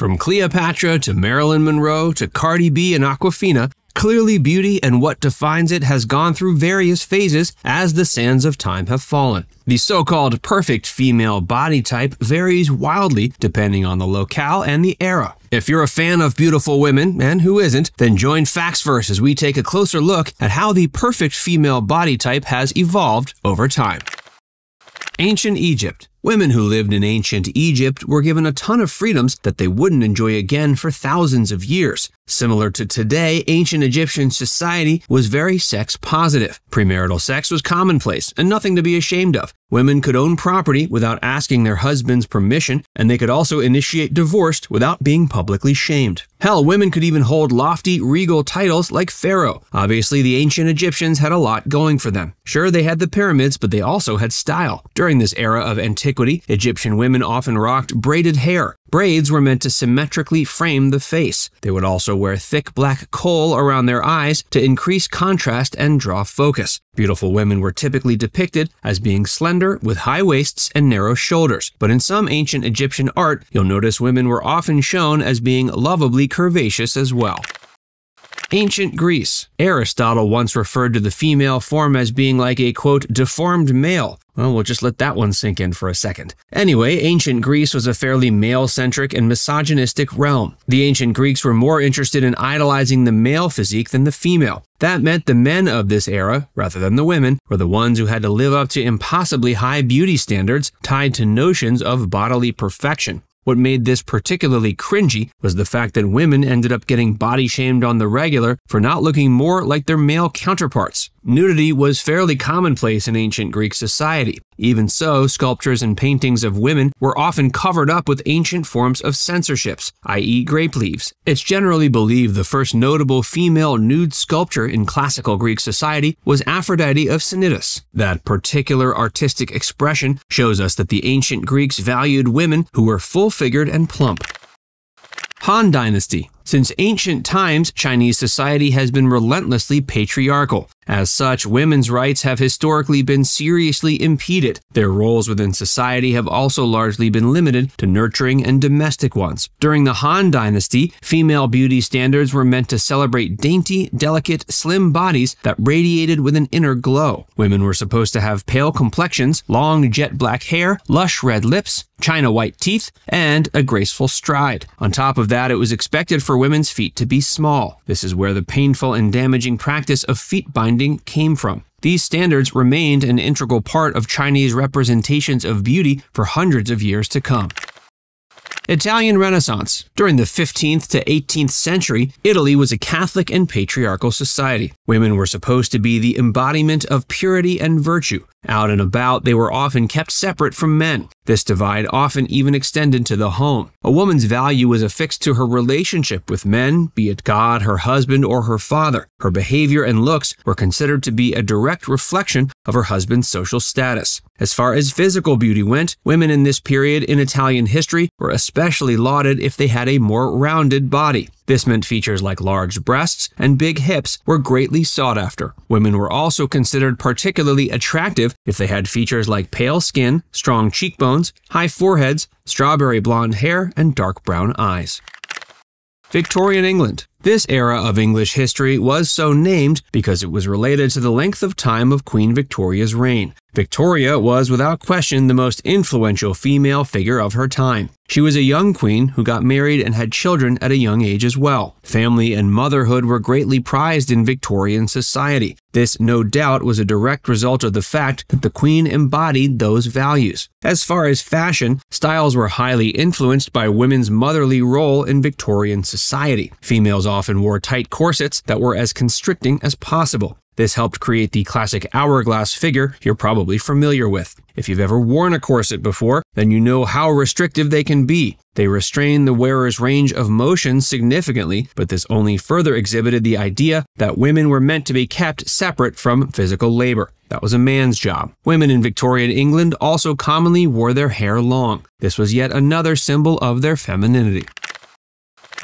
From Cleopatra to Marilyn Monroe to Cardi B and Aquafina, clearly beauty and what defines it has gone through various phases as the sands of time have fallen. The so-called perfect female body type varies wildly depending on the locale and the era. If you're a fan of beautiful women, and who isn't, then join Factsverse as we take a closer look at how the perfect female body type has evolved over time. Ancient Egypt. Women who lived in ancient Egypt were given a ton of freedoms that they wouldn't enjoy again for thousands of years. Similar to today, ancient Egyptian society was very sex positive. Premarital sex was commonplace and nothing to be ashamed of. Women could own property without asking their husband's permission, and they could also initiate divorce without being publicly shamed. Hell, women could even hold lofty, regal titles like pharaoh. Obviously, the ancient Egyptians had a lot going for them. Sure, they had the pyramids, but they also had style. During this era of antiquity, Egyptian women often rocked braided hair. Braids were meant to symmetrically frame the face. They would also wear thick black kohl around their eyes to increase contrast and draw focus. Beautiful women were typically depicted as being slender with high waists and narrow shoulders. But in some ancient Egyptian art, you'll notice women were often shown as being lovably curvaceous as well. Ancient Greece. Aristotle once referred to the female form as being like a, quote, deformed male. Well, we'll just let that one sink in for a second. Anyway, ancient Greece was a fairly male-centric and misogynistic realm. The ancient Greeks were more interested in idolizing the male physique than the female. That meant the men of this era, rather than the women, were the ones who had to live up to impossibly high beauty standards tied to notions of bodily perfection. What made this particularly cringy was the fact that women ended up getting body shamed on the regular for not looking more like their male counterparts. Nudity was fairly commonplace in ancient Greek society. Even so, sculptures and paintings of women were often covered up with ancient forms of censorships, i.e. grape leaves. It's generally believed the first notable female nude sculpture in classical Greek society was Aphrodite of Cnidus. That particular artistic expression shows us that the ancient Greeks valued women who were full-figured and plump. Han Dynasty. Since ancient times, Chinese society has been relentlessly patriarchal. As such, women's rights have historically been seriously impeded. Their roles within society have also largely been limited to nurturing and domestic ones. During the Han Dynasty, female beauty standards were meant to celebrate dainty, delicate, slim bodies that radiated with an inner glow. Women were supposed to have pale complexions, long jet black hair, lush red lips, china white teeth, and a graceful stride. On top of that, it was expected for women's feet to be small. This is where the painful and damaging practice of feet binding came from. These standards remained an integral part of Chinese representations of beauty for hundreds of years to come. Italian Renaissance. During the 15th to 18th century, Italy was a Catholic and patriarchal society. Women were supposed to be the embodiment of purity and virtue. Out and about, they were often kept separate from men. This divide often even extended to the home. A woman's value was affixed to her relationship with men, be it God, her husband, or her father. Her behavior and looks were considered to be a direct reflection of her husband's social status. As far as physical beauty went, women in this period in Italian history were especially lauded if they had a more rounded body. This meant features like large breasts and big hips were greatly sought after. Women were also considered particularly attractive if they had features like pale skin, strong cheekbones, high foreheads, strawberry blonde hair, and dark brown eyes. Victorian England. This era of English history was so named because it was related to the length of time of Queen Victoria's reign. Victoria was without question the most influential female figure of her time. She was a young queen who got married and had children at a young age as well. Family and motherhood were greatly prized in Victorian society. This, no doubt, was a direct result of the fact that the queen embodied those values. As far as fashion, styles were highly influenced by women's motherly role in Victorian society. Females often wore tight corsets that were as constricting as possible. This helped create the classic hourglass figure you're probably familiar with. If you've ever worn a corset before, then you know how restrictive they can be. They restrain the wearer's range of motion significantly, but this only further exhibited the idea that women were meant to be kept separate from physical labor. That was a man's job. Women in Victorian England also commonly wore their hair long. This was yet another symbol of their femininity.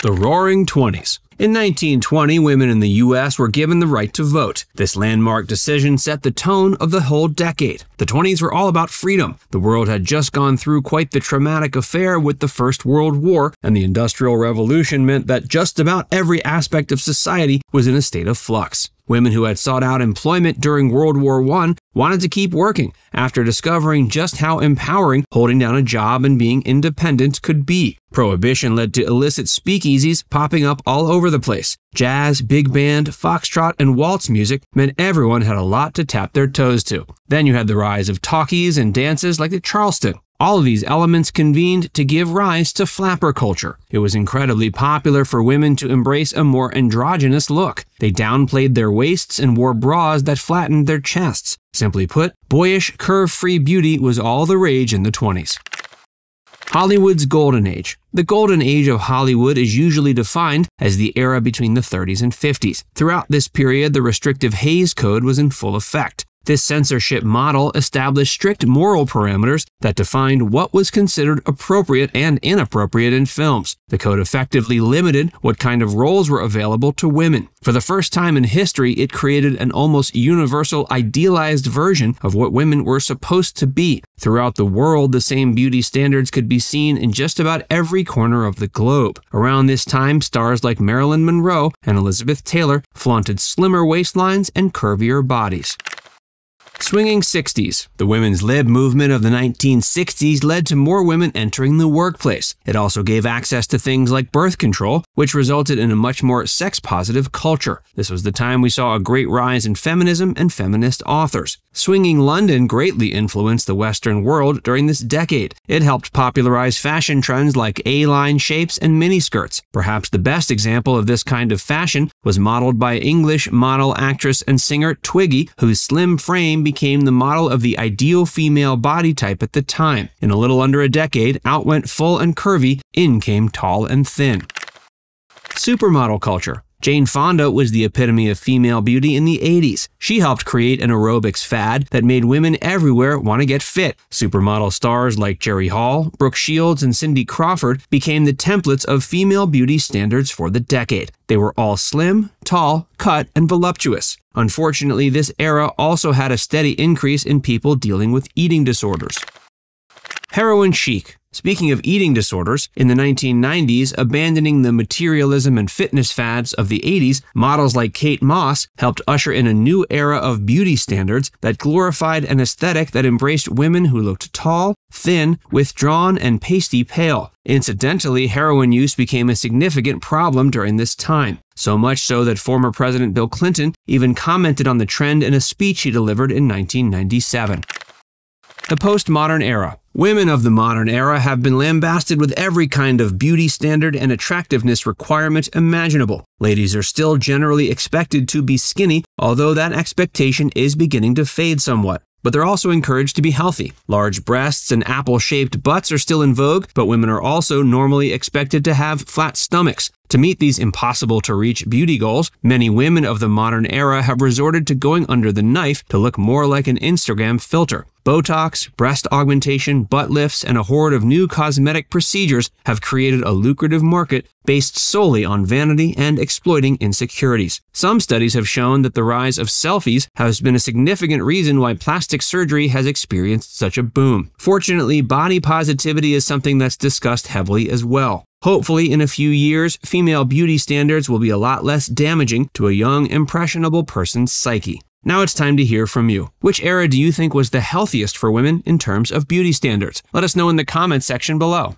The Roaring Twenties. In 1920, women in the U.S. were given the right to vote. This landmark decision set the tone of the whole decade. The 20s were all about freedom. The world had just gone through quite the traumatic affair with the First World War, and the Industrial Revolution meant that just about every aspect of society was in a state of flux. Women who had sought out employment during World War I wanted to keep working after discovering just how empowering holding down a job and being independent could be. Prohibition led to illicit speakeasies popping up all over the place. Jazz, big band, foxtrot, and waltz music meant everyone had a lot to tap their toes to. Then you had the rise of talkies and dances like the Charleston. All of these elements convened to give rise to flapper culture. It was incredibly popular for women to embrace a more androgynous look. They downplayed their waists and wore bras that flattened their chests. Simply put, boyish, curve-free beauty was all the rage in the 20s. Hollywood's Golden Age. The Golden Age of Hollywood is usually defined as the era between the 30s and 50s. Throughout this period, the restrictive Hays Code was in full effect. This censorship model established strict moral parameters that defined what was considered appropriate and inappropriate in films. The code effectively limited what kind of roles were available to women. For the first time in history, it created an almost universal idealized version of what women were supposed to be. Throughout the world, the same beauty standards could be seen in just about every corner of the globe. Around this time, stars like Marilyn Monroe and Elizabeth Taylor flaunted slimmer waistlines and curvier bodies. Swinging 60s. The women's lib movement of the 1960s led to more women entering the workplace. It also gave access to things like birth control, which resulted in a much more sex-positive culture. This was the time we saw a great rise in feminism and feminist authors. Swinging London greatly influenced the Western world during this decade. It helped popularize fashion trends like A-line shapes and miniskirts. Perhaps the best example of this kind of fashion was modeled by English model, actress, and singer Twiggy, whose slim frame became the model of the ideal female body type at the time. In a little under a decade, out went full and curvy, in came tall and thin. Supermodel culture. Jane Fonda was the epitome of female beauty in the 80s. She helped create an aerobics fad that made women everywhere want to get fit. Supermodel stars like Jerry Hall, Brooke Shields, and Cindy Crawford became the templates of female beauty standards for the decade. They were all slim, tall, cut, and voluptuous. Unfortunately, this era also had a steady increase in people dealing with eating disorders. Heroin Chic. Speaking of eating disorders, in the 1990s, abandoning the materialism and fitness fads of the 80s, models like Kate Moss helped usher in a new era of beauty standards that glorified an aesthetic that embraced women who looked tall, thin, withdrawn, and pasty pale. Incidentally, heroin use became a significant problem during this time. So much so that former President Bill Clinton even commented on the trend in a speech he delivered in 1997. The Postmodern Era. Women of the modern era have been lambasted with every kind of beauty standard and attractiveness requirement imaginable. Ladies are still generally expected to be skinny, although that expectation is beginning to fade somewhat. But they're also encouraged to be healthy. Large breasts and apple-shaped butts are still in vogue, but women are also normally expected to have flat stomachs. To meet these impossible-to-reach beauty goals, many women of the modern era have resorted to going under the knife to look more like an Instagram filter. Botox, breast augmentation, butt lifts, and a horde of new cosmetic procedures have created a lucrative market based solely on vanity and exploiting insecurities. Some studies have shown that the rise of selfies has been a significant reason why plastic surgery has experienced such a boom. Fortunately, body positivity is something that's discussed heavily as well. Hopefully, in a few years, female beauty standards will be a lot less damaging to a young, impressionable person's psyche. Now it's time to hear from you. Which era do you think was the healthiest for women in terms of beauty standards? Let us know in the comments section below.